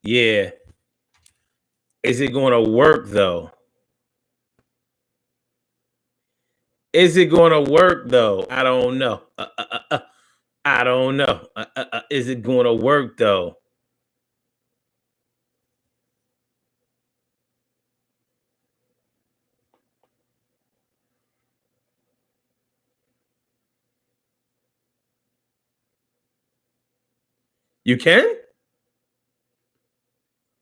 Yeah. Is it going to work though? Is it going to work though? I don't know. I don't know. Is it going to work though? You can?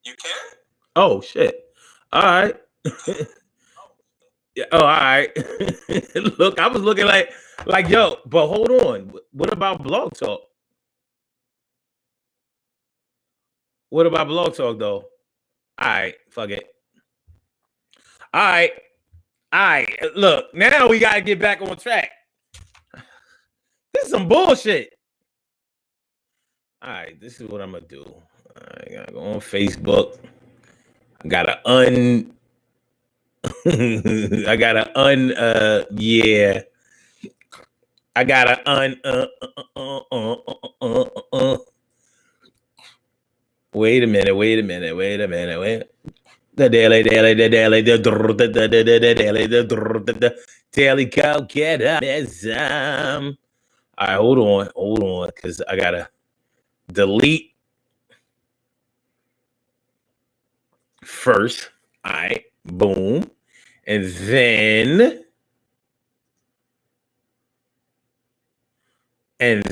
You can? Oh shit. All right. Yeah, oh, all right. Look, I was looking like yo, but hold on. What about Blog Talk? What about Blog Talk though? All right, fuck it. All right. All right. Look, now we gotta get back on track. This is some bullshit. All right, this is what I'm gonna do. I gotta go on Facebook. I gotta I gotta yeah. I gotta wait a minute, wait a minute, wait a minute, wait. The daily go get up. All right, hold on, because I gotta delete first. All right, boom, and then wait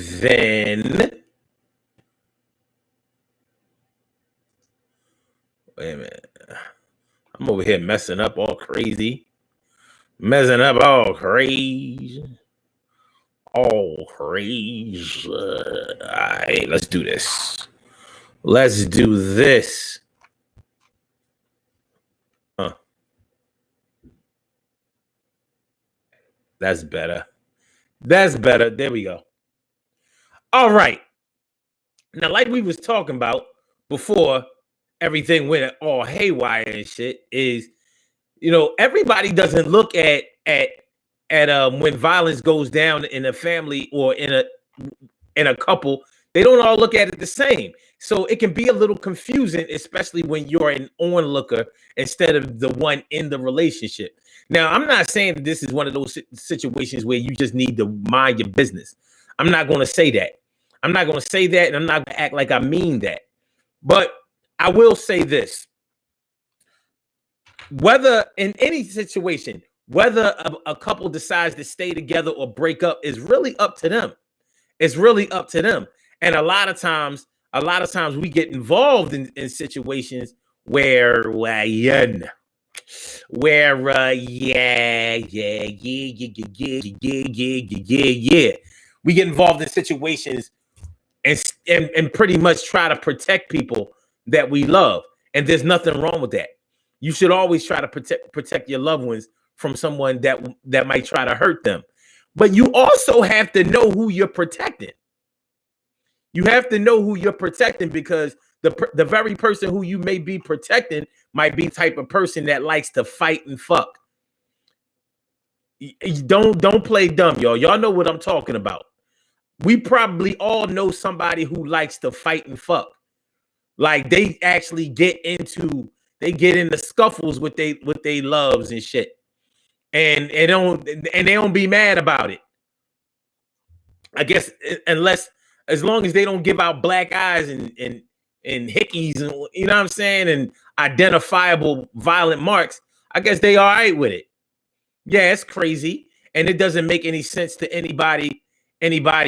a minute. I'm over here messing up all crazy. Messing up all crazy. All crazy. All right, let's do this. Let's do this. That's better. That's better. There we go. All right. Now, like we was talking about before everything went all haywire and shit, is everybody doesn't look at when violence goes down in a family or in a couple. They don't all look at it the same. So it can be a little confusing, especially when you're an onlooker instead of the one in the relationship. Now, I'm not saying that this is one of those situations where you just need to mind your business. I'm not going to say that. I'm not going to say that, and I'm not going to act like I mean that. But I will say this. Whether in any situation, whether a couple decides to stay together or break up is really up to them. It's really up to them. And a lot of times we get involved in situations where yeah, we get involved in situations and pretty much try to protect people that we love. And there's nothing wrong with that. You should always try to protect your loved ones from someone that might try to hurt them. But you also have to know who you're protecting. You have to know who you're protecting, because the very person who you may be protecting might be the type of person that likes to fight and fuck. Don't play dumb, y'all. Y'all know what I'm talking about. We probably all know somebody who likes to fight and fuck. Like they actually get into scuffles with they loves and shit. And they don't be mad about it. I guess as long as they don't give out black eyes and hickeys and you know what I'm saying, and identifiable violent marks, I guess they all right with it. Yeah, it's crazy, and it doesn't make any sense to anybody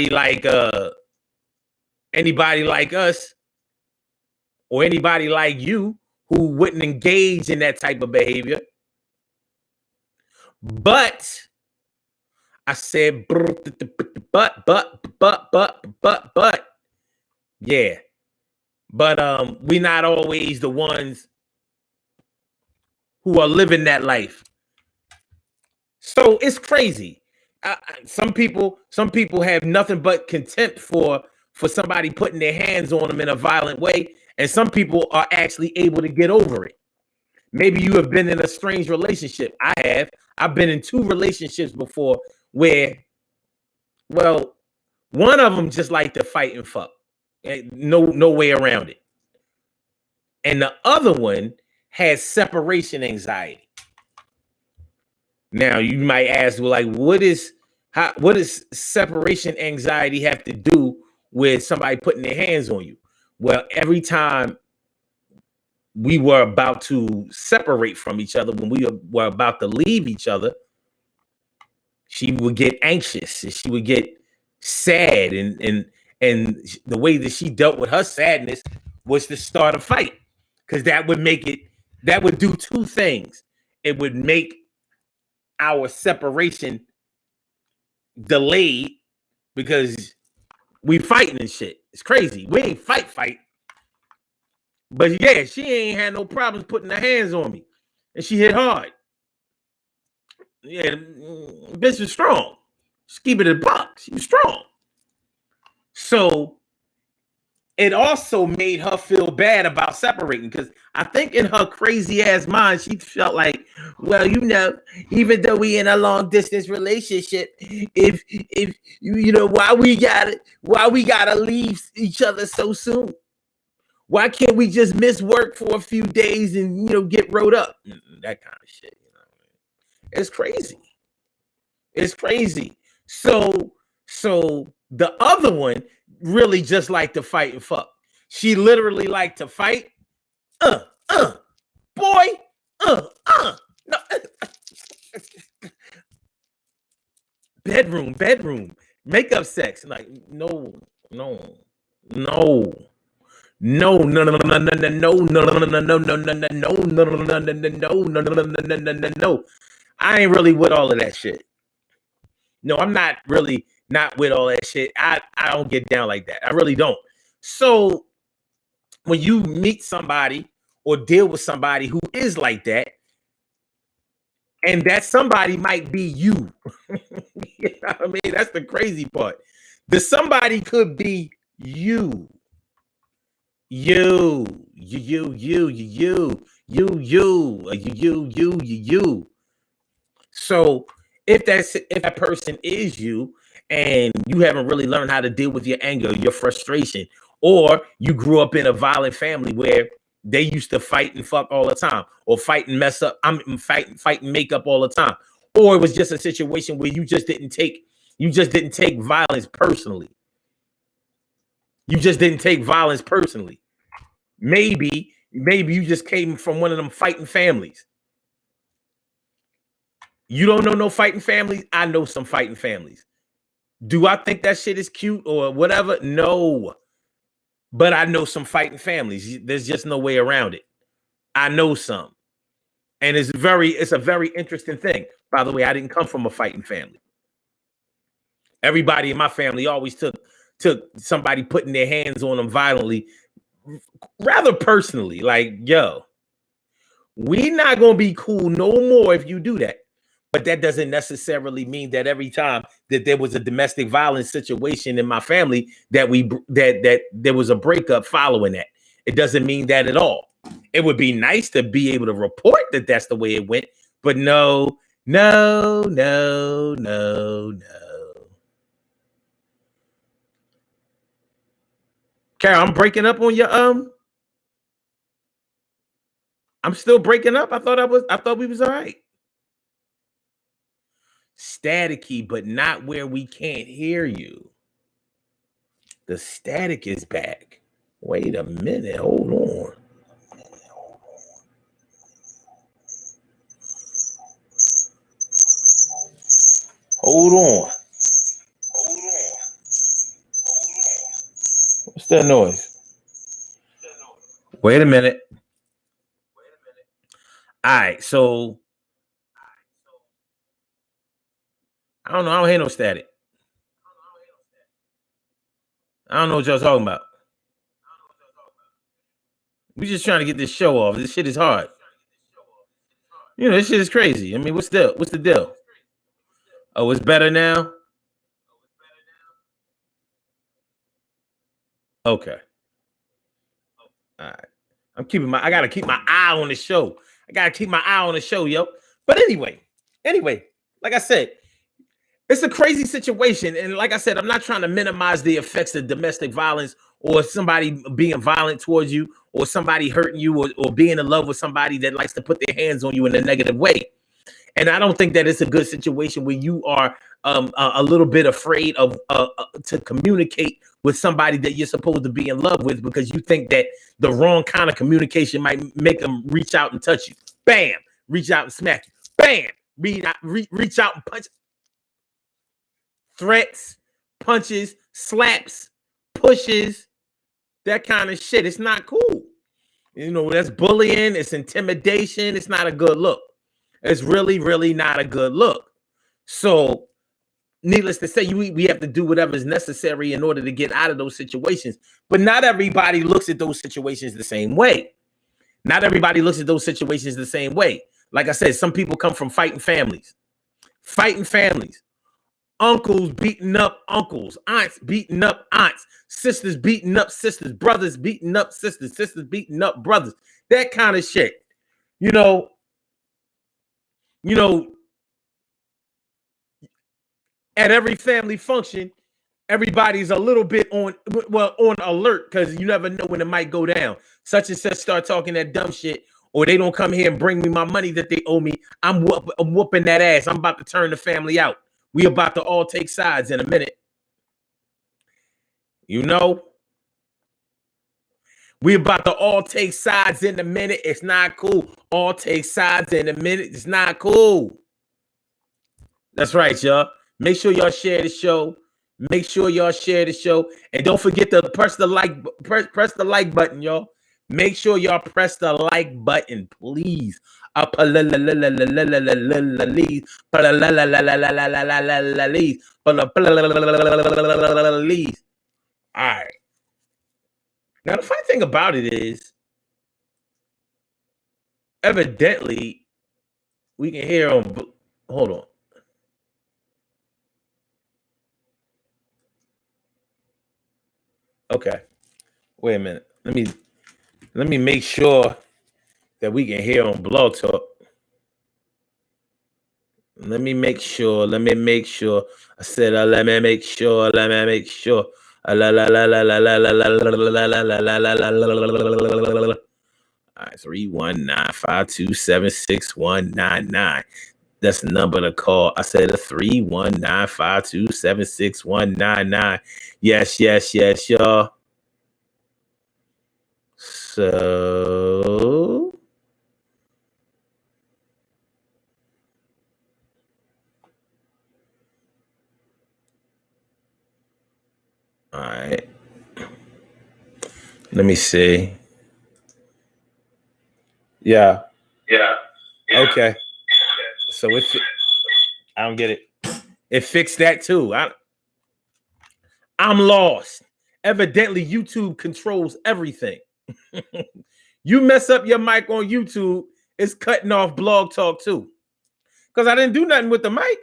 like us or anybody like you who wouldn't engage in that type of behavior. But I said, but, yeah. But we're not always the ones who are living that life. So it's crazy. Some people have nothing but contempt for somebody putting their hands on them in a violent way, and some people are actually able to get over it. Maybe you have been in a strange relationship. I have. I've been in 2 relationships before where, well, one of them just like to fight and fuck. No way around it. and the other one has separation anxiety. Now you might ask, well, like, what does separation anxiety have to do with somebody putting their hands on you? Well, every time we were about to separate from each other, when we were about to leave each other, she would get anxious and she would get sad, and the way that she dealt with her sadness was to start a fight, because that would do two things. It would make our separation delayed because we fighting and shit. It's crazy. We ain't fight, but yeah, she ain't had no problems putting her hands on me, and she hit hard. Yeah, bitch was strong. Just keep it in a box. She was strong. So it also made her feel bad about separating, because I think in her crazy ass mind, she felt like, well, even though we in a long distance relationship, if why we gotta leave each other so soon? Why can't we just miss work for a few days and get rode up? That kind of shit. It's crazy. It's crazy. So the other one really just liked to fight and fuck. She literally liked to fight. Boy. No. Bedroom. Makeup sex. Like, no. I ain't really with all of that shit. No, I'm not really not with all that shit. I don't get down like that. I really don't. So when you meet somebody or deal with somebody who is like that, and that somebody might be you. You know what I mean? That's the crazy part. The somebody could be you. You. So if that person is you, and you haven't really learned how to deal with your anger, your frustration, or you grew up in a violent family where they used to fight and fuck all the time, or fight and mess up, fight and make up all the time, or it was just a situation where you just didn't take violence personally. You just didn't take violence personally. Maybe you just came from one of them fighting families. You don't know no fighting families? I know some fighting families. Do I think that shit is cute or whatever? No. But I know some fighting families. There's just no way around it. I know some. And it's a very interesting thing. By the way, I didn't come from a fighting family. Everybody in my family always took somebody putting their hands on them violently, rather personally. Like, yo, we not gonna be cool no more if you do that. But that doesn't necessarily mean that every time that there was a domestic violence situation in my family that there was a breakup following that. It doesn't mean that at all. It would be nice to be able to report that that's the way it went, but no. Carol, I'm breaking up on your I'm still breaking up. I thought we was all right. Staticky, but not where we can't hear you. The static is back. Wait a minute. Hold on. Hold on. What's that noise? Wait a minute. All right, so I don't know. I don't hear no static. I don't know what y'all talking about. We just trying to get this show off. This shit is hard. This shit is crazy. I mean, what's the deal? Oh, it's better now? Okay. All right. I gotta keep my eye on the show. Yo. But anyway, like I said, it's a crazy situation. And like I said, I'm not trying to minimize the effects of domestic violence or somebody being violent towards you or somebody hurting you, or being in love with somebody that likes to put their hands on you in a negative way. And I don't think that it's a good situation where you are a little bit afraid of to communicate with somebody that you're supposed to be in love with, because you think that the wrong kind of communication might make them reach out and touch you. Bam, reach out and smack you. Bam, reach out and punch. Threats, punches, slaps, pushes, that kind of shit. It's not cool. You know, that's bullying. It's intimidation. It's not a good look. It's really, really not a good look. So, needless to say, we have to do whatever is necessary in order to get out of those situations. But not everybody looks at those situations the same way. Not everybody looks at those situations the same way. Like I said, some people come from fighting families. Uncles beating up uncles, aunts beating up aunts, sisters beating up sisters, brothers beating up sisters, sisters beating up brothers. That kind of shit. You know, at every family function, everybody's a little bit on alert, because you never know when it might go down. Such and such start talking that dumb shit, or they don't come here and bring me my money that they owe me. I'm whooping that ass. I'm about to turn the family out. We about to all take sides in a minute. You know, we about to all take sides in a minute. It's not cool. All take sides in a minute. It's not cool. That's right, y'all. Make sure y'all share the show. Make sure y'all share the show, and don't forget to press the like button, y'all. Make sure y'all press the like button, please. All right. Now the funny thing about it is, evidently, we can hear them. Hold on. Okay. Wait a minute. Let me make sure that we can hear on Blog Talk. Let me make sure. I said, let me make sure. All right, 319-527-6199. That's the number to call. I said 319-527-6199. Yes, y'all. So all right. Let me see. Yeah. Okay. So I don't get it. It fixed that too. I'm lost. Evidently, YouTube controls everything. You mess up your mic on YouTube, it's cutting off Blog Talk too. Because I didn't do nothing with the mic.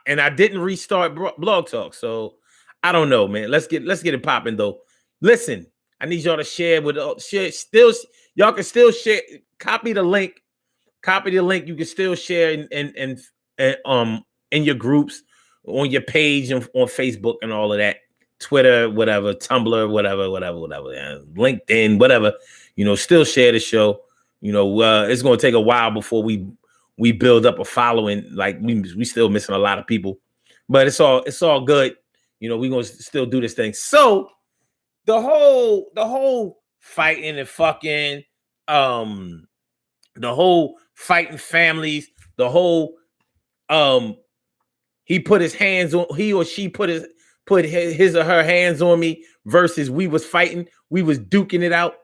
And I didn't restart Blog Talk. So I don't know, man. Let's get it popping though. Listen, I need y'all to share with y'all can still share. Copy the link. You can still share in your groups, on your page, and on Facebook and all of that. Twitter, whatever, Tumblr, whatever, LinkedIn, whatever. Still share the show. It's going to take a while before we build up a following. Like we still missing a lot of people, but it's all good. We're going to still do this thing. So the whole fighting and fucking, the whole fighting families, the whole he put his hands on, he or she put his or her hands on me, versus we was fighting, we was duking it out.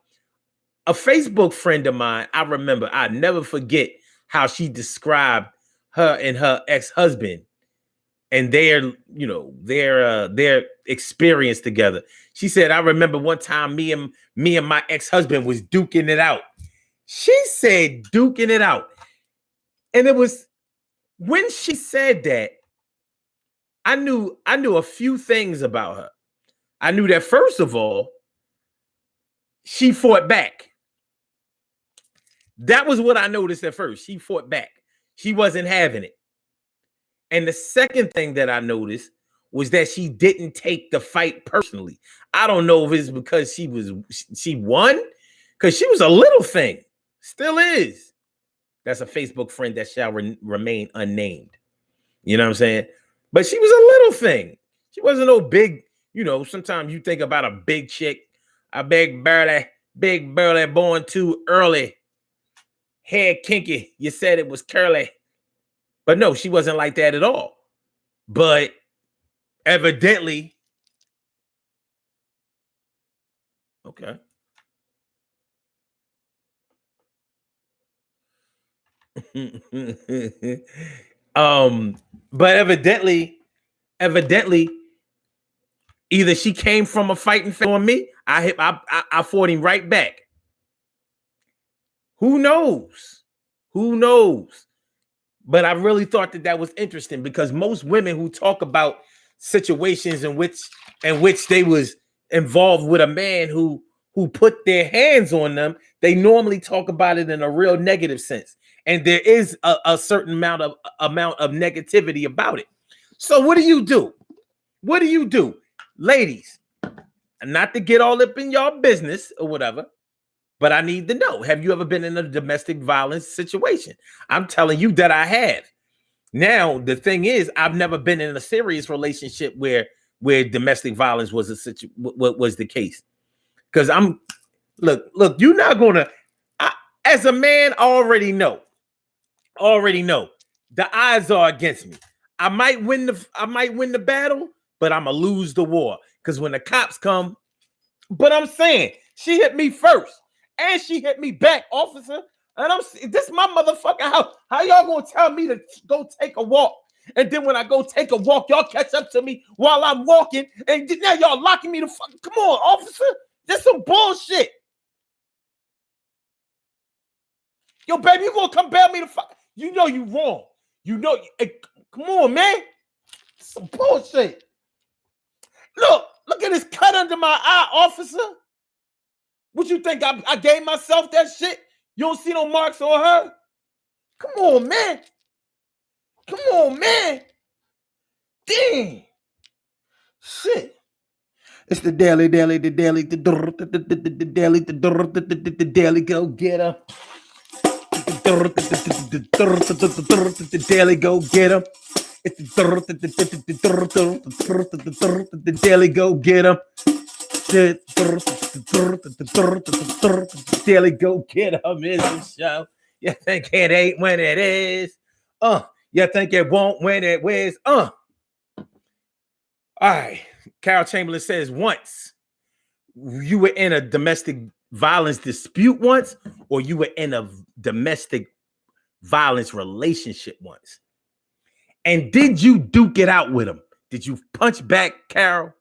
A Facebook friend of mine, I remember, I never forget how she described her and her ex-husband and their experience together. She said, I remember one time me and my ex-husband was duking it out. She said duking it out. And it was when she said that, I knew a few things about her. I knew that, first of all, she fought back. That was what I noticed at first. She fought back. She wasn't having it. And the second thing that I noticed was that she didn't take the fight personally. I don't know if it's because she won, because she was a little thing, still is. That's a Facebook friend that shall remain unnamed. You know what I'm saying? But she was a little thing. She wasn't no big, sometimes you think about a big chick, a big burly, born too early, hair kinky. You said it was curly. But no, she wasn't like that at all. But evidently, okay. But evidently, either she came from a fighting fan on me, I fought him right back. Who knows? But I really thought that was interesting, because most women who talk about situations in which they was involved with a man who put their hands on them, they normally talk about it in a real negative sense. And there is a certain amount of negativity about it. So what do you do? Ladies, not to get all up in y'all business or whatever, but I need to know, have you ever been in a domestic violence situation? I'm telling you that I have. Now, the thing is, I've never been in a serious relationship where domestic violence was was the case. Because look, you're not gonna, as a man, already know, the odds are against me. I might win the battle, but I'm gonna lose the war. Because when the cops come, but I'm saying, she hit me first, and she hit me back, officer. And this is my motherfucking house. How y'all gonna tell me to go take a walk? And then when I go take a walk, y'all catch up to me while I'm walking, and now y'all locking me the fuck. Come on, officer. That's some bullshit. Yo, baby, you gonna come bail me the fuck? You know you wrong. Come on, man. That's some bullshit. Look at this cut under my eye, officer. What you think? I gave myself that shit? You don't see no marks on her? Come on, man. Dang. Shit. It's the daily, go get her. The daily go get him. It's the daily go get him. Daily go get him is the show. You think it ain't when it is? You think it won't when it is? All right. Carol Chamberlain says, once you were in a domestic violence dispute once, or you were in a domestic violence relationship once? And did you duke it out with him? Did you punch back, Carol?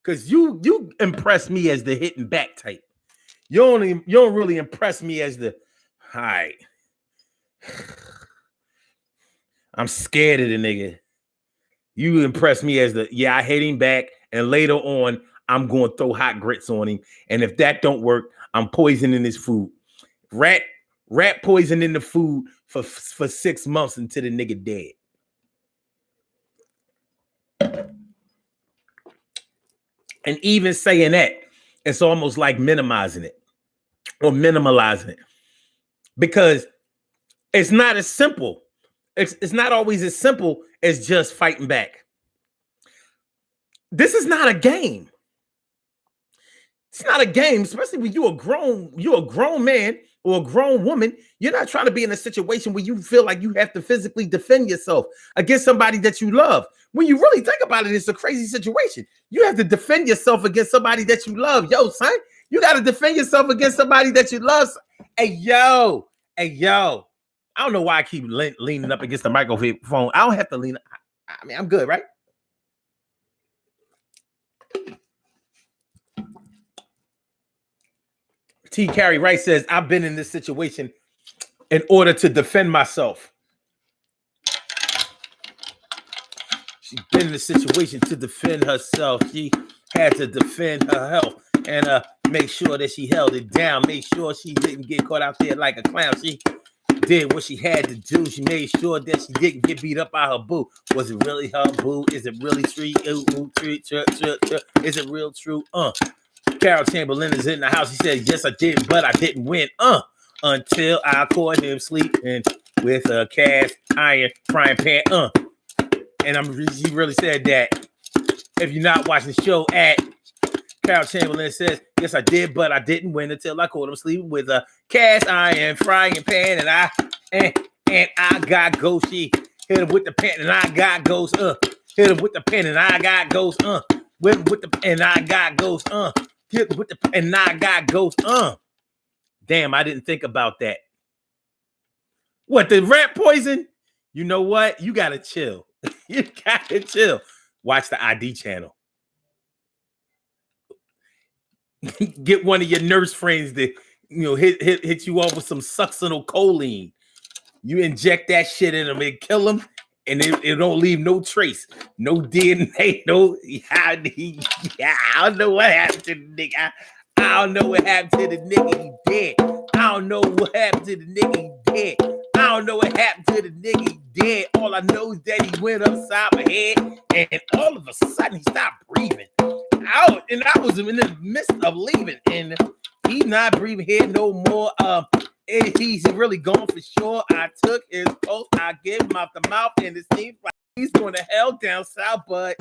Because you impress me as the hitting back type. You don't really impress me as the, all right, I'm scared of the nigga. You impress me as the, yeah, I hit him back, and later on, I'm going to throw hot grits on him. And if that don't work, I'm poisoning his food. Rat poison in the food for 6 months until the nigga dead. And even saying that, it's almost like minimizing it or minimalizing it, because it's not as simple. It's not always as simple as just fighting back. This is not a game. It's not a game, especially when you're a grown man or a grown woman. You're not trying to be in a situation where you feel like you have to physically defend yourself against somebody that you love. When you really think about it, it's a crazy situation. You have to defend yourself against somebody that you love. Yo, son, you got to defend yourself against somebody that you love. Hey, yo. I don't know why I keep leaning up against the microphone. I don't have to lean. I mean, I'm good, right? T. Carey Wright says, I've been in this situation in order to defend myself. She's been in the situation to defend herself. She had to defend her health and make sure that she held it down. Make sure she didn't get caught out there like a clown. did what she had to do. She made sure that she didn't get beat up by her boo. Was it really her boo? Is it really true? Is it real true? Carol Chamberlain is in the house. He said, yes, I did, but I didn't win. Until I caught him sleeping with a cast iron frying pan. And he really said that. If you're not watching the show at Carol Chamberlain says, yes, I did, but I didn't win until I caught him sleeping with a cast iron frying pan. And I got ghost. She hit him with the pan and I got ghost. Hit him with the pen and I got ghost. With the and I got ghost. Hit with the and I got ghost. Damn, I didn't think about that. What, the rat poison? You know what? You gotta chill. You gotta chill. Watch the ID channel. Get one of your nurse friends to, hit you off with some succinylcholine. You inject that shit in them and kill them, and it don't leave no trace, no DNA, no. I don't know what happened to the nigga. I don't know what happened to the nigga. He dead. I don't know what happened to the nigga. He dead. I don't know what happened to the nigga. He dead. All I know is that he went upside my head, and all of a sudden he stopped breathing. And I was in the midst of leaving, and he's not breathing here no more. He's really gone for sure. I took his pulse, I gave him out the mouth, and it seems like he's going to hell down south. But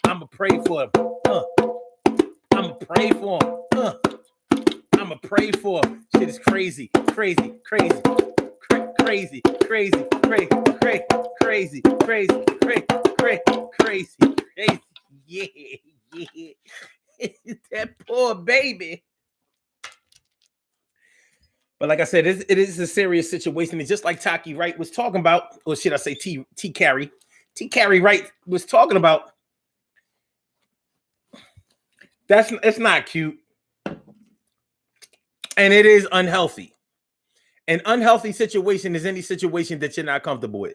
I'ma pray for him. I'ma pray for him. I'ma pray for him. Shit is crazy, crazy, crazy, crazy, crazy, crazy, crazy, crazy, crazy, crazy. Yeah. That poor baby. But like I said, it is a serious situation. And just like Taki Wright was talking about, or should I say T. Carey Wright was talking about, it's not cute. And it is unhealthy. An unhealthy situation is any situation that you're not comfortable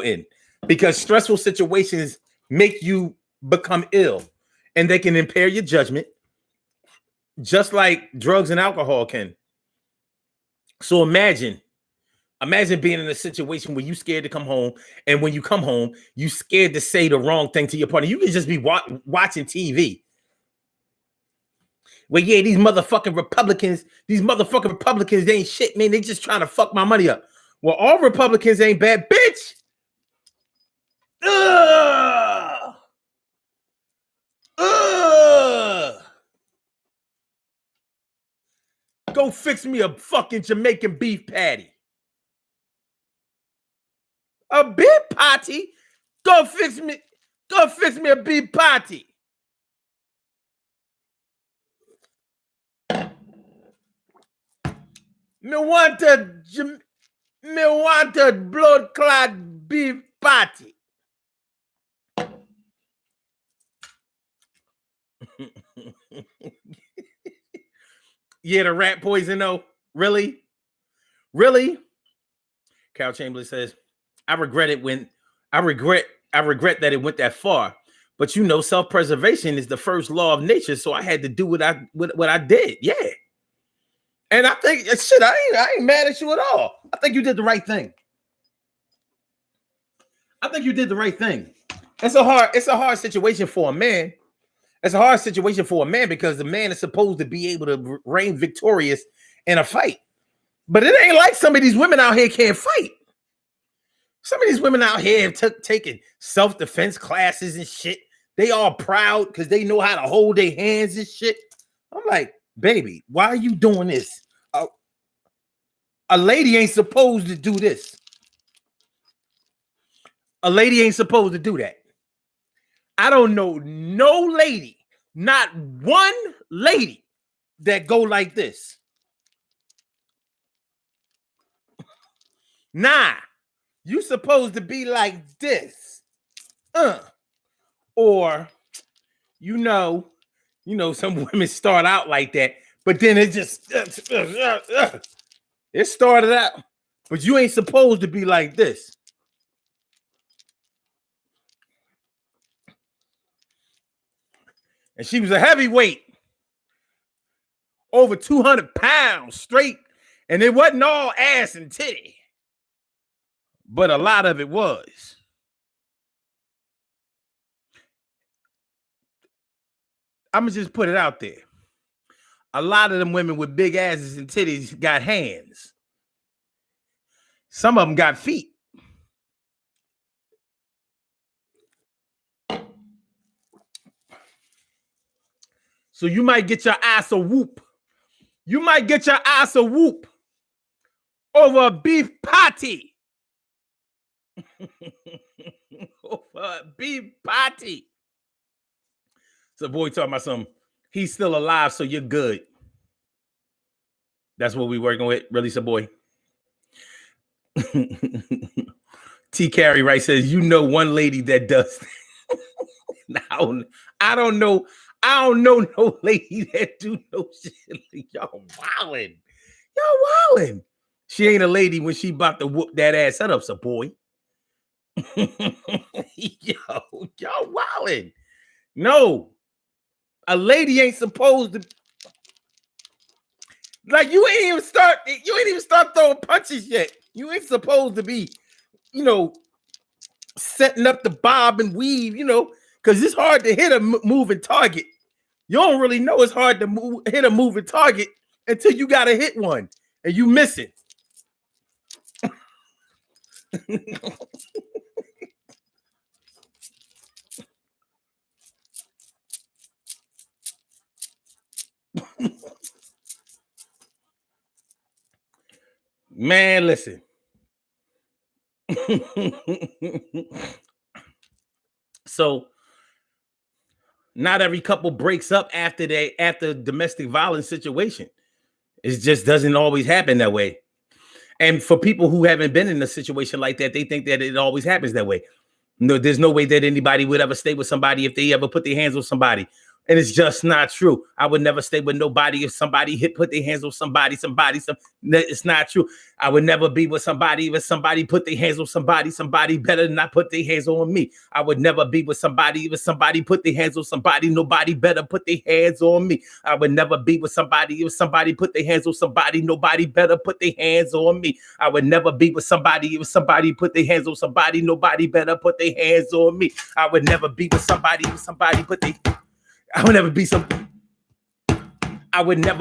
in. Because stressful situations make you become ill, and they can impair your judgment, just like drugs and alcohol can. So imagine being in a situation where you're scared to come home, and when you come home, you're scared to say the wrong thing to your partner. You can just be watching TV. Well, yeah, these motherfucking Republicans, they ain't shit, man. They just trying to fuck my money up. Well, all Republicans ain't bad, bitch. Go fix me a fucking Jamaican beef patty. A beef patty? Go fix me a beef patty. Me want a blood-clad beef patty. Yeah, the rat poison though. Really? Carol Chamberlain says, I regret that it went that far. But self-preservation is the first law of nature. So I had to do what I did. Yeah. And I think shit, I ain't mad at you at all. I think you did the right thing. It's a hard situation for a man. It's a hard situation for a man because the man is supposed to be able to reign victorious in a fight. But it ain't like some of these women out here can't fight. Some of these women out here have taken self-defense classes and shit. They all proud because they know how to hold their hands and shit. I'm like, baby, why are you doing this? A lady ain't supposed to do this. A lady ain't supposed to do that. I don't know no lady, not one lady that go like this. Nah, you supposed to be like this. Or, some women start out like that, but then it just, it started out, but you ain't supposed to be like this. And she was a heavyweight, over 200 pounds straight, And it wasn't all ass and titty, but a lot of it was. I'm going to just put it out there. A lot of them women with big asses and titties got hands. Some of them got feet. So you might get your ass a whoop. You might get your ass a whoop over a beef patty. Over a beef patty. So boy talking about something. He's still alive, so you're good. That's what we working with. Really, so boy. T. Carey Wright says, you know one lady that does. I don't know. I don't know no lady that do no shit. Y'all wildin'. Y'all wildin'. She ain't a lady when she about to whoop that ass. Shut up, so boy. Y'all wildin'. No. A lady ain't supposed to. Like you ain't even start throwing punches yet. You ain't supposed to be, setting up the bob and weave, because it's hard to hit a moving target. You don't really know it's hard to hit a moving target until you got to hit one and you miss it. Man, listen. So not every couple breaks up after domestic violence situation. It just doesn't always happen that way. And for people who haven't been in a situation like that, they think that it always happens that way. No, there's no way that anybody would ever stay with somebody if they ever put their hands on somebody. And it's just not true. I would never stay with nobody if somebody put their hands on somebody. It's not true. I would never be with somebody if somebody put their hands on somebody. Somebody better not put their hands on me. I would never be with somebody if somebody put their hands on somebody. Nobody better put their hands on me. I would never be with somebody if somebody put their hands on somebody. Nobody better put their hands on me. I would never be with somebody if somebody put their hands on somebody. Nobody better put their hands on me. I would never be with somebody if somebody put their I would never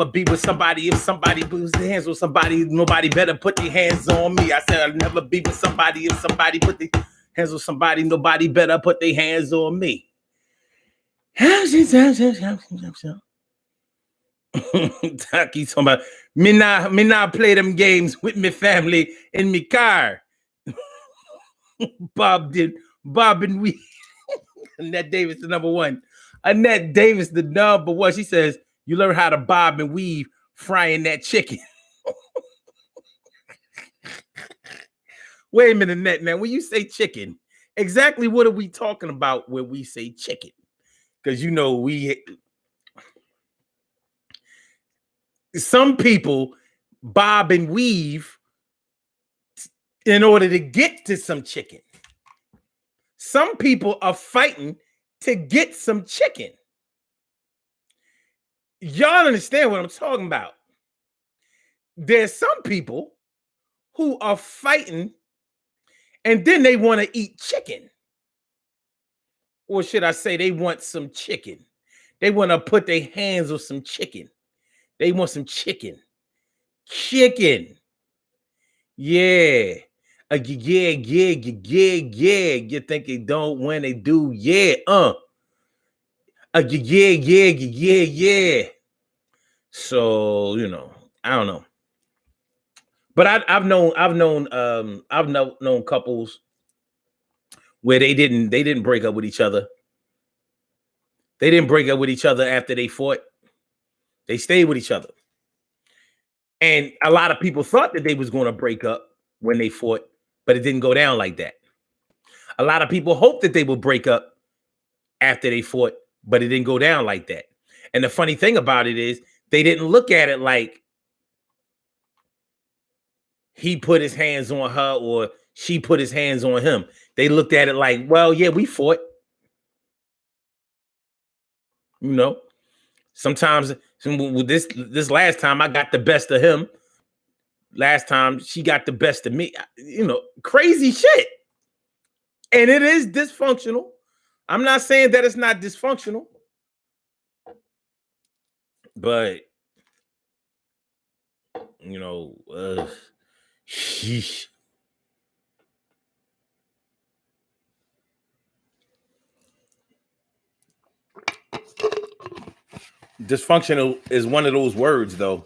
be with somebody if somebody puts their hands on somebody. Nobody better put their hands on me. I said I'd never be with somebody if somebody put their hands on somebody. Nobody better put their hands on me. He's talking about me not play them games with me family in me car. Bob and we. Annette Davis, the number one. Annette Davis, the number one. She says, you learn how to bob and weave frying that chicken. Wait a minute, Annette, man. When you say chicken, exactly what are we talking about when we say chicken? Because, some people bob and weave in order to get to some chicken. Some people are fighting to get some chicken. Y'all understand what I'm talking about? There's some people who are fighting and then they want to eat chicken. Or should I say they want some chicken? They want to put their hands on some chicken. They want some chicken. Chicken. Yeah. Yeah. You think they don't when they do? Yeah. Yeah. So, I don't know. But I've known couples where they didn't break up with each other. They didn't break up with each other after they fought. They stayed with each other. And a lot of people thought that they was going to break up when they fought, but it didn't go down like that. A lot of people hoped that they would break up after they fought, but it didn't go down like that. And the funny thing about it is they didn't look at it like he put his hands on her or she put his hands on him. They looked at it like, well, yeah, we fought. Sometimes this last time I got the best of him. Last time she got the best of me. Crazy shit. And it is dysfunctional. I'm not saying that it's not dysfunctional, but sheesh. Dysfunctional is one of those words, though.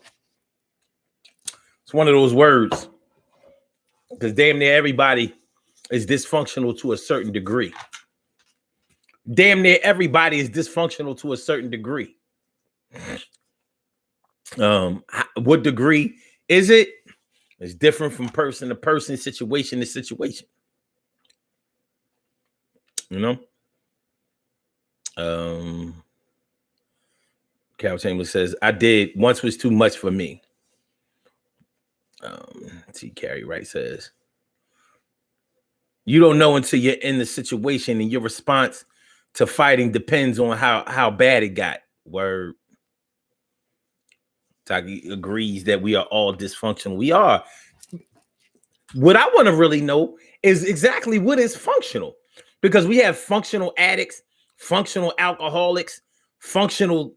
It's one of those words because damn near everybody is dysfunctional to a certain degree. Damn near everybody is dysfunctional to a certain degree. What degree is it? It's different from person to person, situation to situation. Carol Chambers says, I did once was too much for me. T. Carrie Wright says, you don't know until you're in the situation, and your response to fighting depends on how bad it got. Word. Taki agrees that we are all dysfunctional. We are. What I want to really know is exactly what is functional, because we have functional addicts, functional alcoholics, functional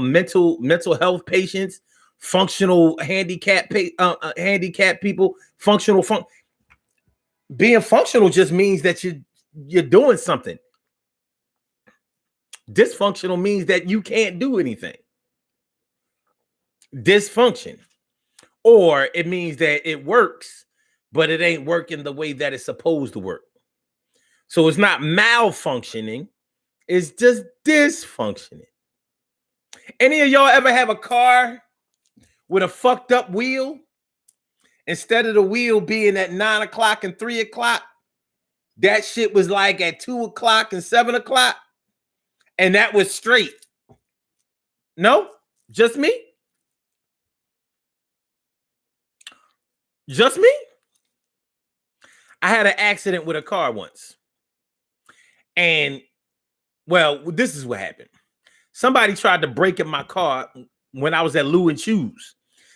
mental health patients, functional handicapped people, functional. Being functional just means that you're doing something. Dysfunctional means that you can't do anything. Dysfunction, or it means that it works, but it ain't working the way that it's supposed to work. So it's not malfunctioning, it's just dysfunctioning. Any of y'all ever have a car with a fucked up wheel? Instead of the wheel being at 9 o'clock and 3 o'clock, that shit was like at 2 o'clock and 7 o'clock. And that was straight. No? Just me? Just me? I had an accident with a car once. And, well, this is what happened. Somebody tried to break in my car when I was at Lou and Choose.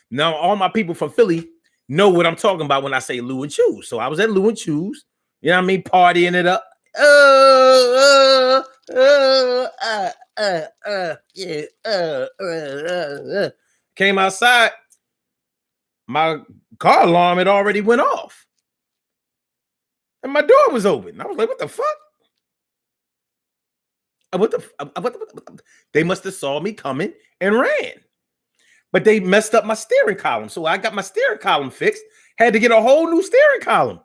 Now, all my people from Philly know what I'm talking about when I say Lou and Choose. So I was at Lou and Choose, you know what I mean, partying it up. Came outside. My car alarm had already went off. And my door was open. I was like, what the fuck? They must have saw me coming and ran. But they messed up my steering column. So I got my steering column fixed. Had to get a whole new steering column.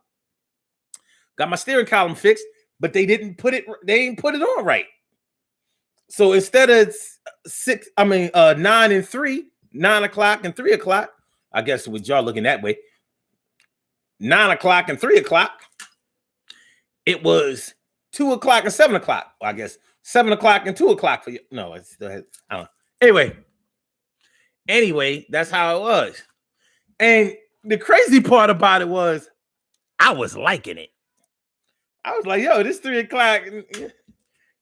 Got my steering column fixed, but they didn't put it on right. So instead of 9 and 3, 9 o'clock and 3 o'clock, I guess with y'all looking that way, 9 o'clock and 3 o'clock, it was 2 o'clock and 7 o'clock. Well, I guess 7 o'clock and 2 o'clock for you. No, I still had, I don't know. Anyway, that's how it was. And the crazy part about it was I was liking it. I was like, yo, this 3 o'clock,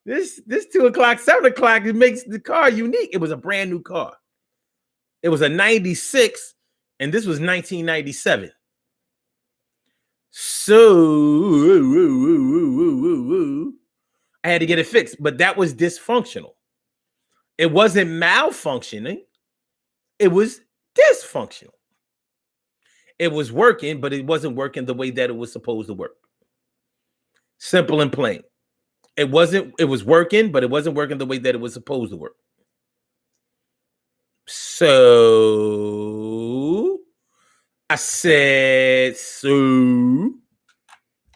this 2 o'clock, 7 o'clock, it makes the car unique. It was a brand new car. It was a 96, and this was 1997. So I had to get it fixed, but that was dysfunctional. It wasn't malfunctioning. It was dysfunctional. It was working, but it wasn't working the way that it was supposed to work. Simple and plain. It was working, but it wasn't working the way that it was supposed to work. So I said,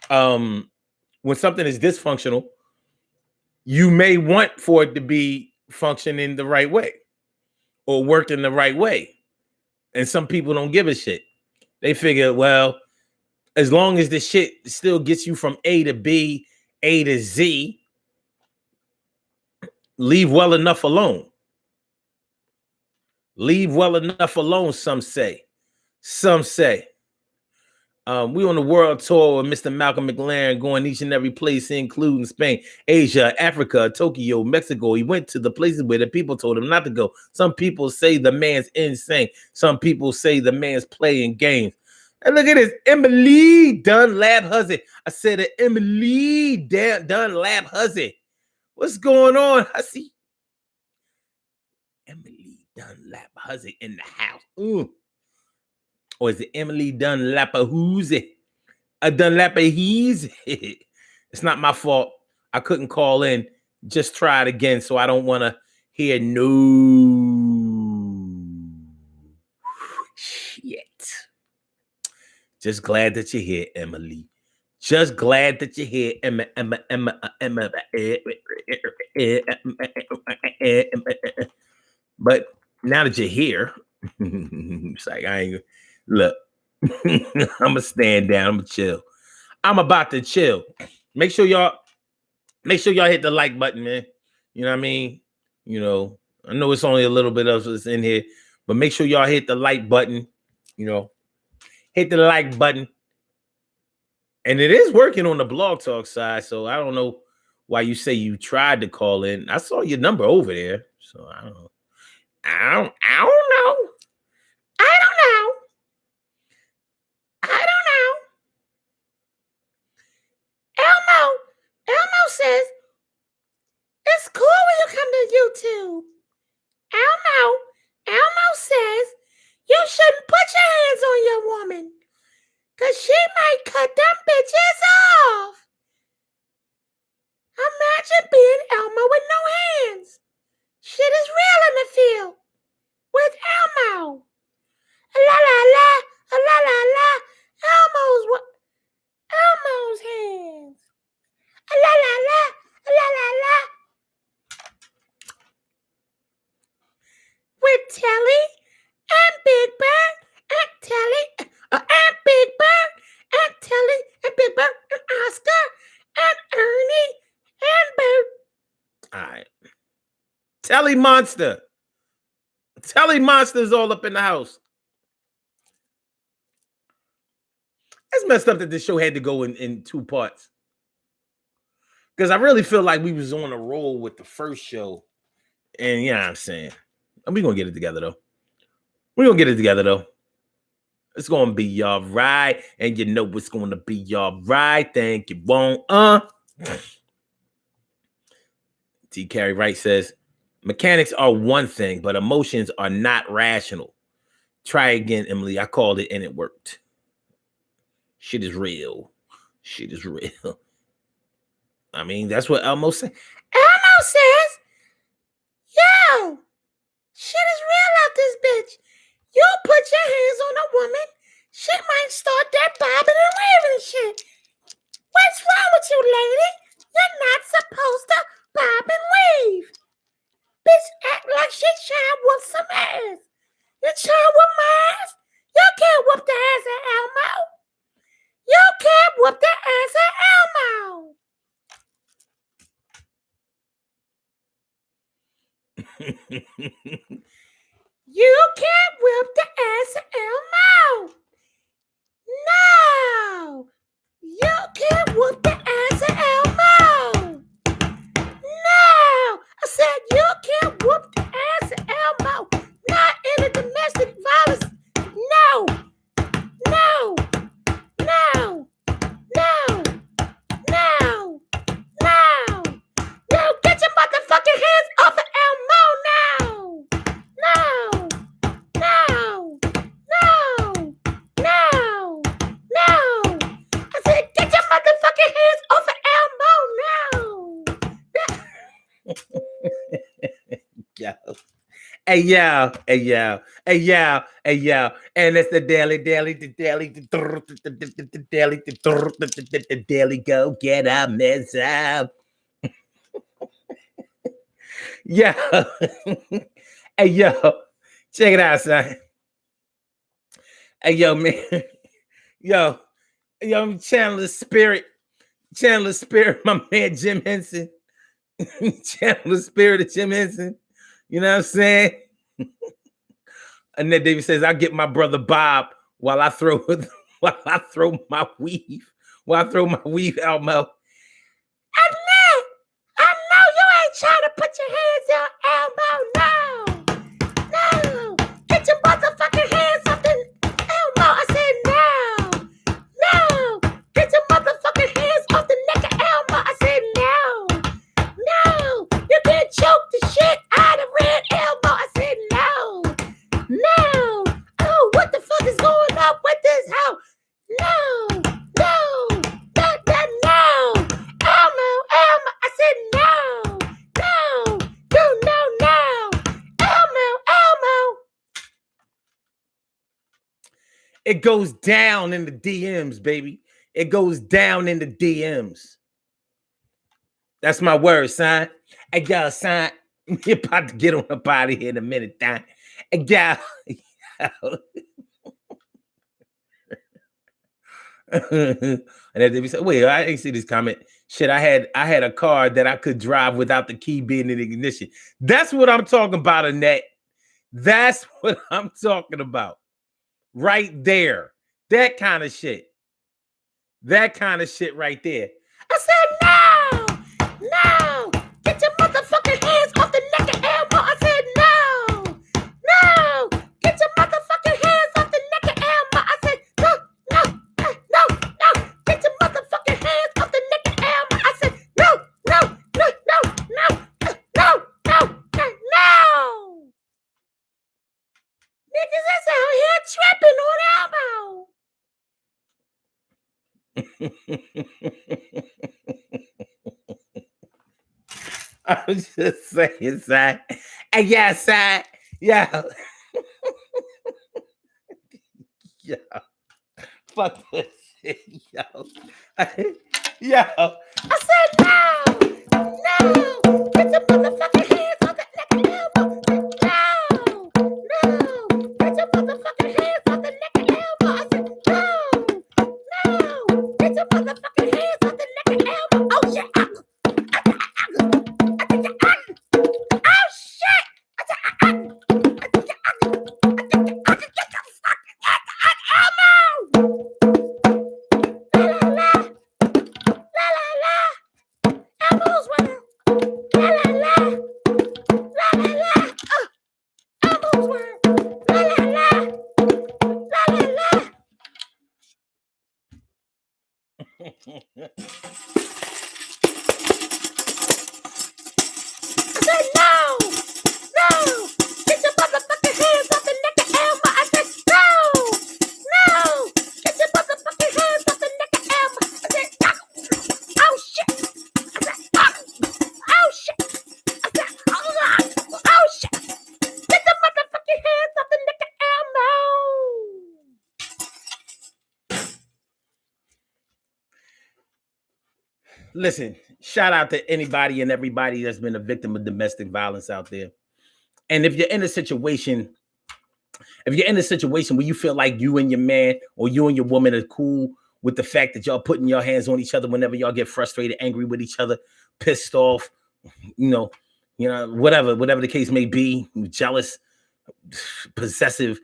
when something is dysfunctional, you may want for it to be functioning the right way or working the right way. And some people don't give a shit. They figure, well, as long as the shit still gets you from A to B, A to Z, leave well enough alone. Leave well enough alone, some say. Some say. We on the world tour with Mr. Malcolm McLaren, going each and every place, including Spain, Asia, Africa, Tokyo, Mexico. He went to the places where the people told him not to go. Some people say the man's insane. Some people say the man's playing games. And look at this, Emily Dunlap Hussey. I said it, Emily Dunlap Hussey. What's going on, Hussey? Emily Dunlap Hussey in the house. Ooh. Or is it Emily Dunlapahoozy? Dunlapahoozy. It's not my fault. I couldn't call in. Just try it again, so I don't want to hear no shit. Just glad that you're here, Emily. Just glad that you're here, Emma. But now that you're here, it's like I ain't. Look, I'm gonna stand down. I'm gonna chill. I'm about to chill. Make sure y'all hit the like button, man. You know what I mean? You know, I know it's only a little bit of us in here, but make sure y'all hit the like button. You know, hit the like button. And it is working on the Blog Talk side, so I don't know why you say you tried to call in. I saw your number over there, so I don't know. I don't know. Elmo says, it's cool when you come to YouTube. Elmo says, you shouldn't put your hands on your woman, because she might cut them bitches off. Imagine being Elmo with no hands. Shit is real in the field with Elmo. La la la, la la la. Elmo's hands. La la la, la la la. With Telly and Big Bird and Telly and Big Bird and Telly and Big Bird and Oscar and Ernie and Bird. All right. Telly Monster. Telly Monster's all up in the house. It's messed up that this show had to go in 2 parts. Because I really feel like we was on a roll with the first show. And yeah, I'm saying. We're going to get it together, though. It's going to be all right. And you know it's going to be all right. Think it won't. T. Carey Wright says, mechanics are one thing, but emotions are not rational. Try again, Emily. I called it and it worked. Shit is real. I mean, that's what Elmo said. Elmo says, yo, shit is real out this bitch. You put your hands on a woman, she might start that bobbing and weaving shit. What's wrong with you, lady? You're not supposed to bob and weave. Bitch act like she trying to whoop some ass. You trying to whoop my ass? You can't whoop the ass of Elmo. You can't whoop the ass of Elmo. You can't whip the ass of Elmo. No. You can't whoop the ass of Elmo. No. I said you can't whoop the ass of Elmo. Not in a domestic violence. No. No. No. No. No. No. No. Get your motherfucking hands off of Elmo now. No. No. No. No. No. I said, get your motherfucking hands off of Elmo now. Yo. Hey, yo. And it's the daily go get up, miss up. Yo. Hey, yo. Check it out, son. Hey, yo, man. Yo, I'm channeling spirit, my man Jim Henson. Channeling spirit of Jim Henson. You know what I'm saying? Annette Davis says, I'll get my brother Bob while I throw while I throw my weave. While I throw my weave out mouth. I know you ain't trying to put your hands on Elmo. No. Get your motherfucking hands off the Elmo. I said no. Get your motherfucking hands off the neck of Elmo. I said no. You can't choke the shit out of Red Elmo. I said no. Oh, what the fuck is going on with this hoe? No. Elmo. I said no. Elmo. It goes down in the DMs, baby. It goes down in the DMs. That's my word, son. Hey, y'all, son. You're about to get on up out of here in a minute, time. Hey, y'all. And then they say, wait, I didn't see this comment. Shit, I had a car that I could drive without the key being in the ignition. That's what I'm talking about, Annette. That's what I'm talking about. Right there. That kind of shit. That kind of shit right there. I said no. Get your motherfucking hands off the neck of Elmo. I said no. Get your motherfucking hands off the neck of Elmo. I said no. Get your motherfucking hands off the neck of Elmo. I said no. Niggas is out here tripping on Elmo. I'm just saying, son. Hey, yeah, son. Yeah. Yo. Fuck this shit, yo. Yo. I said no. Get your motherfucking hands on the neck of Elmo. No. Get your motherfucking hands on the neck of Elmo. I said no. Get your motherfucking hands on the neck of Elmo. Oh shit. Oh shit. Listen, shout out to anybody and everybody that's been a victim of domestic violence out there. And if you're in a situation where you feel like you and your man or you and your woman are cool with the fact that y'all putting your hands on each other whenever y'all get frustrated, angry with each other, pissed off, whatever the case may be, jealous, possessive,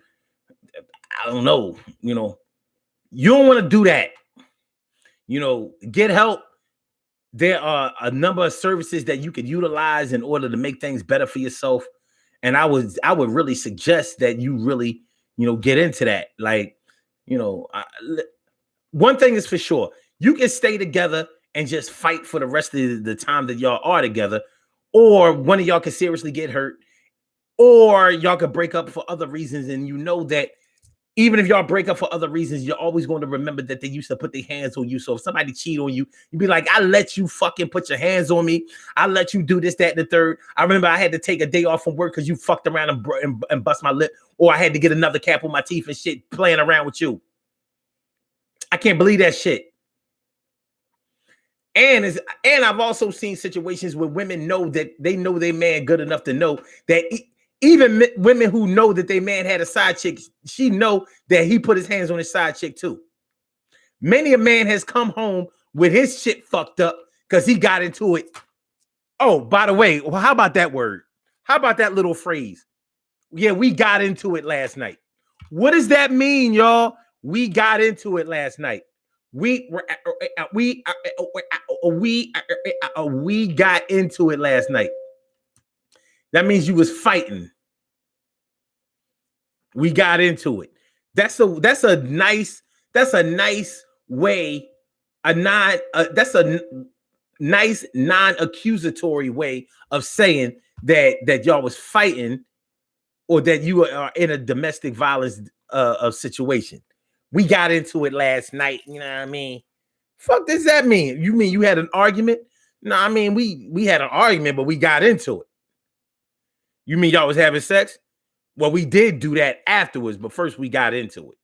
I don't know, you don't want to do that. Get help. There are a number of services that you could utilize in order to make things better for yourself. And I would really suggest that you really, get into that. Like, one thing is for sure, you can stay together and just fight for the rest of the time that y'all are together, or one of y'all can seriously get hurt, or y'all could break up for other reasons. And that even if y'all break up for other reasons, you're always going to remember that they used to put their hands on you. So if somebody cheat on you, you'd be like, I let you fucking put your hands on me. I let you do this, that, and the third. I remember I had to take a day off from work because you fucked around and bust my lip, or I had to get another cap on my teeth and shit playing around with you. I can't believe that shit. And I've also seen situations where women know that they know their man good enough to know that even women who know that their man had a side chick, she know that he put his hands on his side chick too. Many a man has come home with his shit fucked up because he got into it. Oh, by the way, well, how about that word? How about that little phrase? Yeah, we got into it last night. What does that mean, y'all? We got into it last night. We got into it last night. That means you was fighting. We got into it. That's a nice way, that's a nice non-accusatory way of saying that y'all was fighting, or that you are in a domestic violence situation. We got into it last night. You know what I mean? Fuck does that mean? You mean you had an argument? No, I mean we had an argument, but we got into it. You mean y'all was having sex? Well, we did do that afterwards, but first we got into it.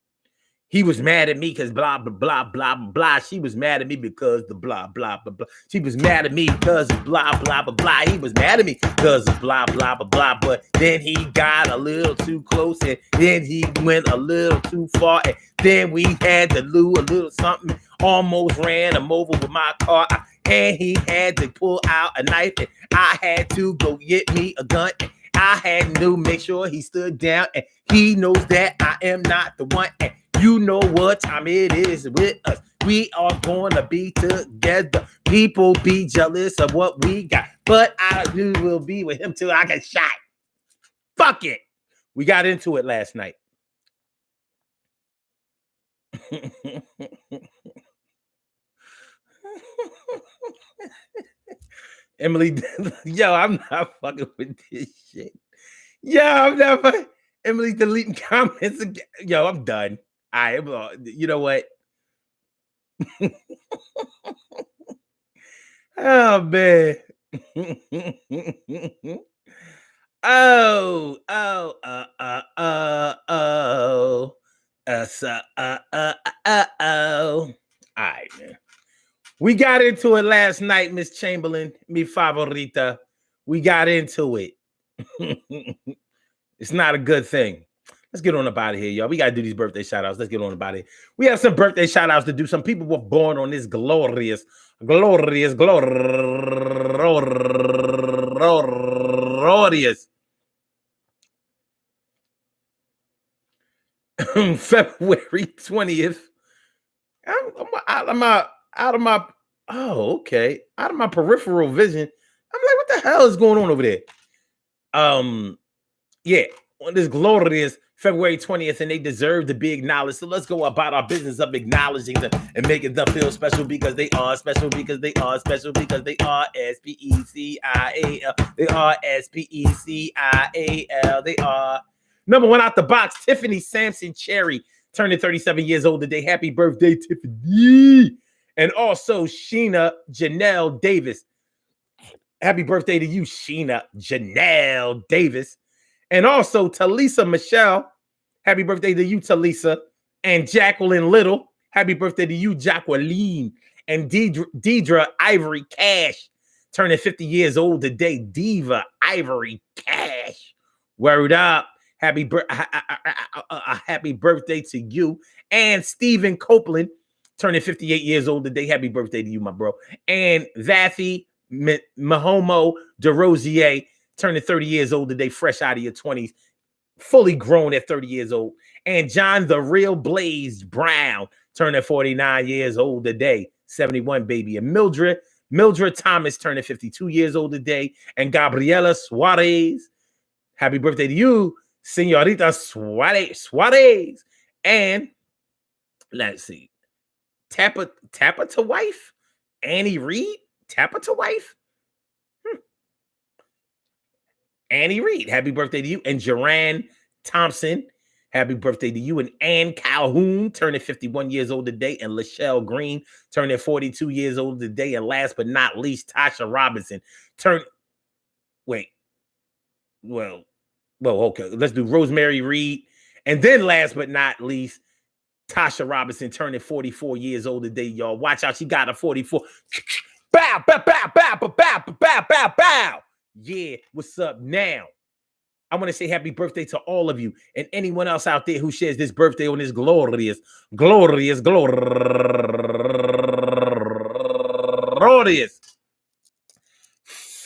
He was mad at me because blah, blah, blah, blah, blah. She was mad at me because the blah, blah, blah, blah. She was mad at me because of blah, blah, blah, blah. He was mad at me because of blah, blah, blah, blah. But then he got a little too close, and then he went a little too far. And then we had to do a little something. Almost ran him over with my car. And he had to pull out a knife. And I had to go get me a gun. And I had to make sure he stood down. And he knows that I am not the one. And you know what time it is with us. We are going to be together. People be jealous of what we got, but I knew we'll be with him till I get shot. Fuck it. We got into it last night. Emily, yo, I'm not fucking with this shit. Yo, I'm not fucking. Emily deleting comments again. Yo, I'm done. You know what? Oh man. Oh. All right, man. We got into it last night, Miss Chamberlain, mi favorita. We got into it. It's not a good thing. Let's get on up out of here, y'all. We got to do these birthday shout-outs. Let's get on about it. We have some birthday shout-outs to do. Some people were born on this glorious February 20th. I'm out of my peripheral vision. I'm like, what the hell is going on over there? Yeah, on this glorious February 20th, and they deserve to be acknowledged. So let's go about our business of acknowledging them and making them feel special, because they are special, because they are special, because they are SPECIAL. They are SPECIAL. They are number one out the box. Tiffany Sampson Cherry turning 37 years old today. Happy birthday, Tiffany. And also Sheena Janelle Davis. Happy birthday to you, Sheena Janelle Davis. And also Talisa Michelle. Happy birthday to you, Talisa. And Jacqueline Little. Happy birthday to you, Jacqueline. And Deidre Ivory Cash turning 50 years old today. Diva Ivory Cash. Word up. Happy birthday to you. And Stephen Copeland turning 58 years old today. Happy birthday to you, my bro. And Vathi Mahomo DeRosier turning 30 years old today, fresh out of your 20s, fully grown at 30 years old. And John the Real Blaze Brown turning 49 years old today, 71 baby. And Mildred Thomas turning 52 years old today. And Gabriela Suarez, happy birthday to you, Senorita Suarez. And let's see, Tappa to wife, Annie Reed, Tappa to wife. Annie Reed, happy birthday to you. And Joranne Thompson, happy birthday to you. And Ann Calhoun turning 51 years old today. And Lachelle Green turning 42 years old today. And last but not least, Tasha Robinson okay. Let's do Rosemary Reed. And then last but not least, Tasha Robinson turning 44 years old today, y'all. Watch out, she got a 44. Bow, bow, bow, bow, bow, bow, bow, bow, bow. Yeah, what's up now? I want to say happy birthday to all of you and anyone else out there who shares this birthday on this glorious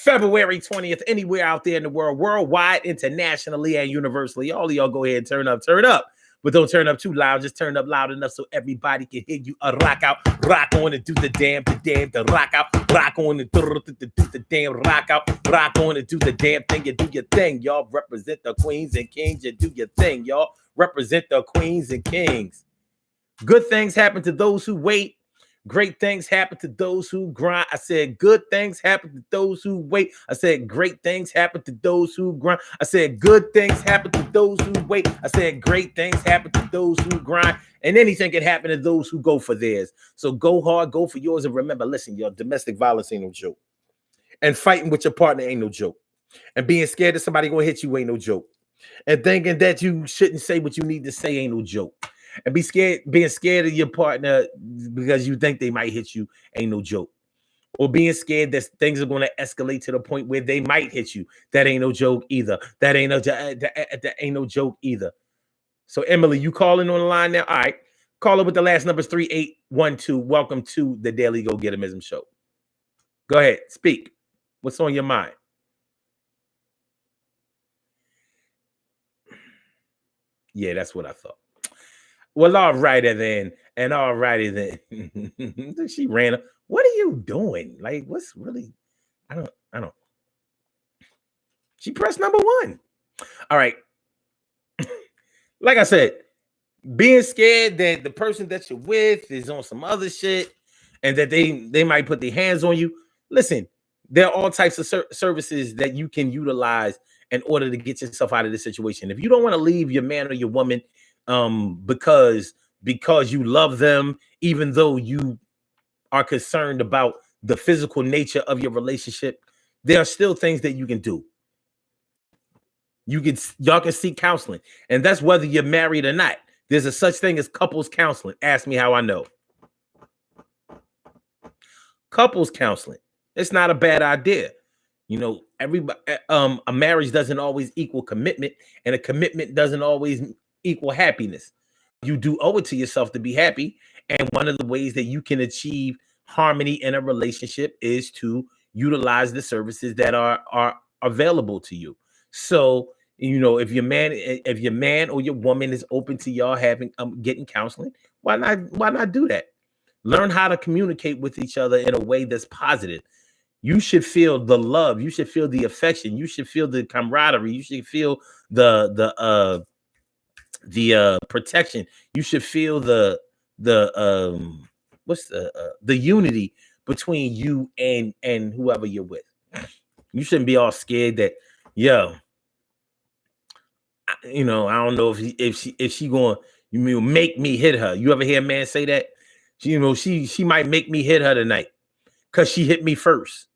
February 20th, anywhere out there in the world, worldwide, internationally, and universally. All of y'all go ahead and turn up. but don't turn up too loud. Just turn up loud enough so everybody can hear you. Rock out, rock on and do the damn, the rock out, rock on and do the damn, rock out, rock on and do the damn thing. You do your thing, y'all. Represent the queens and kings. You do your thing, y'all. Represent the queens and kings. Good things happen to those who wait. Great things happen to those who grind. I said good things happen to those who wait. I said great things happen to those who grind. I said good things happen to those who wait. I said great things happen to those who grind. And anything can happen to those who go for theirs. So go hard, go for yours. And remember, listen, your domestic violence ain't no joke. And fighting with your partner ain't no joke. And being scared that somebody gonna hit you ain't no joke. And thinking that you shouldn't say what you need to say ain't no joke. And being scared of your partner because you think they might hit you ain't no joke. Or being scared that things are going to escalate to the point where they might hit you. That ain't no joke either. That ain't no joke either. So Emily, you calling on the line now? All right. Call up with the last numbers 3812. Welcome to the Daily Go Getimism Show. Go ahead. Speak. What's on your mind? Yeah, that's what I thought. Well, all righty then. And all righty then. She ran up. What are you doing? Like, what's really? I don't. She pressed number 1. All right. Like I said, being scared that the person that you're with is on some other shit and that they might put their hands on you. Listen, there are all types of services that you can utilize in order to get yourself out of this situation. If you don't want to leave your man or your woman because you love them, even though you are concerned about the physical nature of your relationship, there are still things that you can do. Y'all can seek counseling, and that's whether you're married or not. There's a such thing as couples counseling. Ask me how I know. Couples counseling. It's not a bad idea. You know, everybody. A marriage doesn't always equal commitment, and a commitment doesn't always equal happiness. You do owe it to yourself to be happy, and one of the ways that you can achieve harmony in a relationship is to utilize the services that are available to you. So, you know, if your man or your woman is open to y'all having getting counseling, why not do that? Learn how to communicate with each other in a way that's positive. You should feel the love. You should feel the affection. You should feel the camaraderie. You should feel the protection. You should feel the unity between you and whoever you're with. You shouldn't be all scared that, yo, you know, I don't know if she going to make me hit her. You ever hear a man say that? She might make me hit her tonight because she hit me first.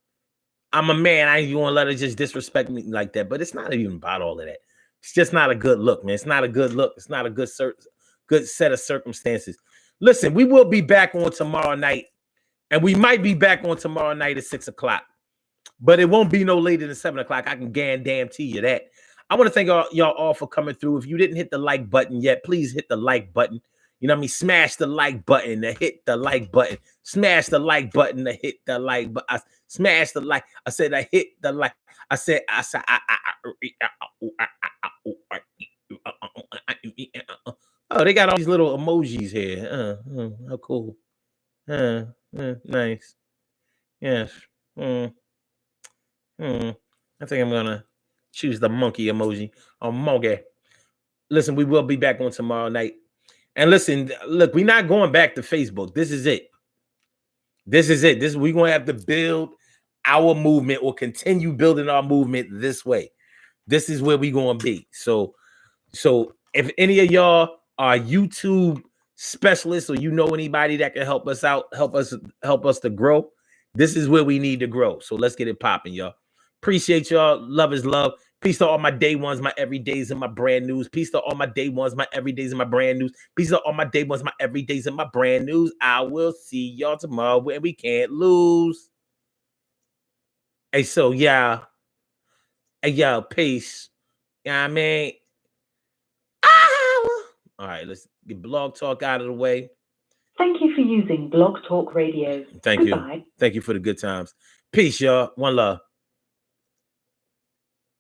I'm a man. I ain't going to let her just disrespect me like that. But it's not even about all of that. It's just not a good look, man. It's not a good look. It's not a good set of circumstances. Listen, we will be back on tomorrow night, and we might be back on tomorrow night at 6:00, but it won't be no later than 7:00. I can guarantee you that. I want to thank y'all all for coming through. If you didn't hit the like button yet, please hit the like button. You know what I mean? Smash the like button to hit the like button. Smash the like button to hit the like button. Smash the like. I said I hit the like. I said oh, they got all these little emojis here. How cool. Nice. Yes. I think I'm gonna choose the monkey emoji. Monkey. Listen, we will be back on tomorrow night. And listen, look, we're not going back to Facebook. This is it. We're gonna have to build our movement or continue building our movement this way. This is where we're gonna be. So if any of y'all are YouTube specialists or you know anybody that can help us out, help us to grow, this is where we need to grow. So let's get it popping, y'all. Appreciate y'all. Love is love. Peace to all my day ones, my everydays, and my brand news. Peace to all my day ones, my everydays, and my brand news. Peace to all my day ones, my everydays, and my brand news. I will see y'all tomorrow when we can't lose. Hey, so yeah. Hey, yo, peace. Yeah, I mean. All right, let's get Blog Talk out of the way. Thank you for using Blog Talk Radio. Thank you. Thank you for the good times. Peace, y'all. One love.